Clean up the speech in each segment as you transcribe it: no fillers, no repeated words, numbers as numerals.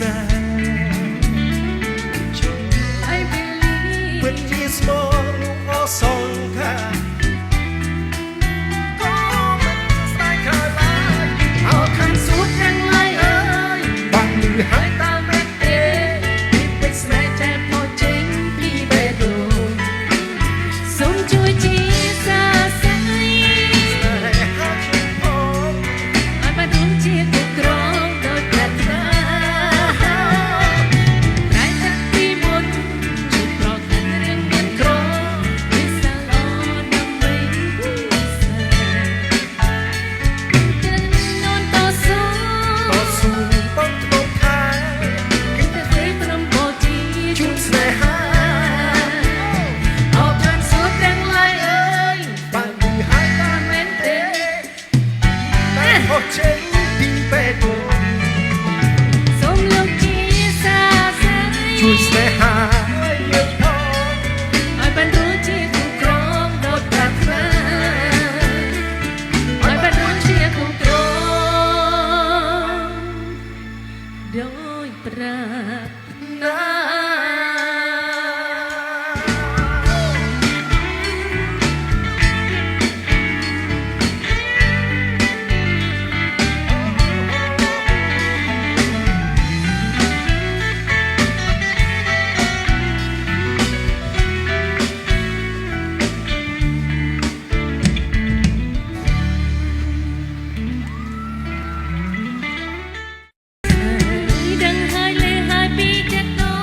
นาពិតជាស្មោះលោកអសងខាក៏មិនស្ដាយខាងឡើយអោខាងសួតទាំងឡាយអើយបាក់លឺហើយតាមមែនទេពីពេកស្នេហ៍ចែកមកចេញពីបេះដូងសូមជួយជាសាស្ត្រីស្នេហាខ្ញុំផងឲ្យបានរួមជាគ្រប់គ្រងដោយប្រាថ្នាតែទឹកពីមុនជួយប្រកាន់រឿងមានក្រវិសាលអដើម្បីសាចិត្តនន់តស៊ូបងត្បូងខែគិតតែព្រៃព្រំបូជាជួបស្នេហាអោខាងសួតទាំងឡាយអើយបាក់លឺហើយតាមមែនទេតែហត់ចេញពីបេះដូងសូមលោកជាសាស្ត្រីជួយស្នេហាយើងផងឲ្យបានរួចជាគ្រប់គ្រងដោយប្រាថ្នាឲ្យបានរួចជាគ្រប់គ្រងដោយប្រាថ្នា ដឹងហើយលេហើយពីចិត្តនោ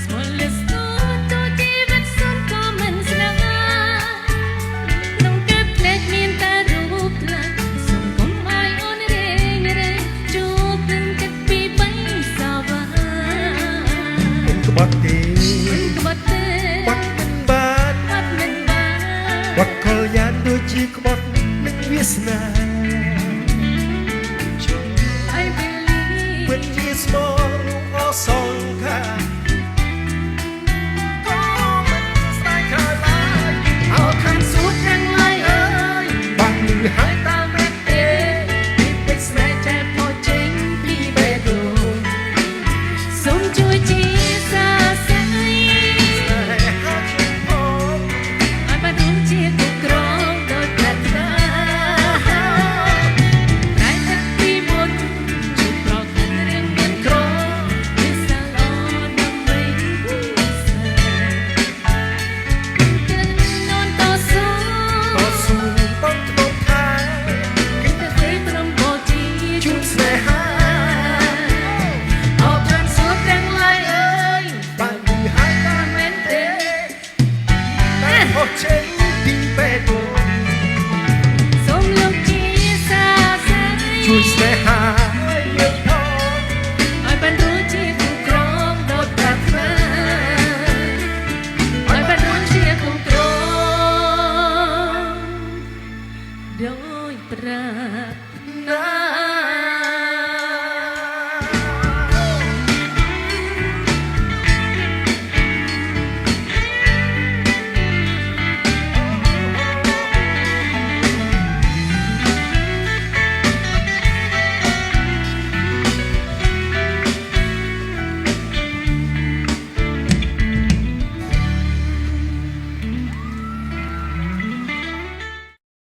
ស្មូលលេស្នូទៅជីវិតសុំក៏មិនស្នេហាក្នុងទឹកភ្លេចមានតែរូបផ្លាស់សុំកុំឲ្យអូនរេងរេជួបនឹងចិត្តពីបៃសាវាមិនក្បត់ទេបាត់មិនបានបាត់ខលយ៉ាងដូចជាក្បត់នឹងវាសនាពិតជាស្មោះលោកអសងខា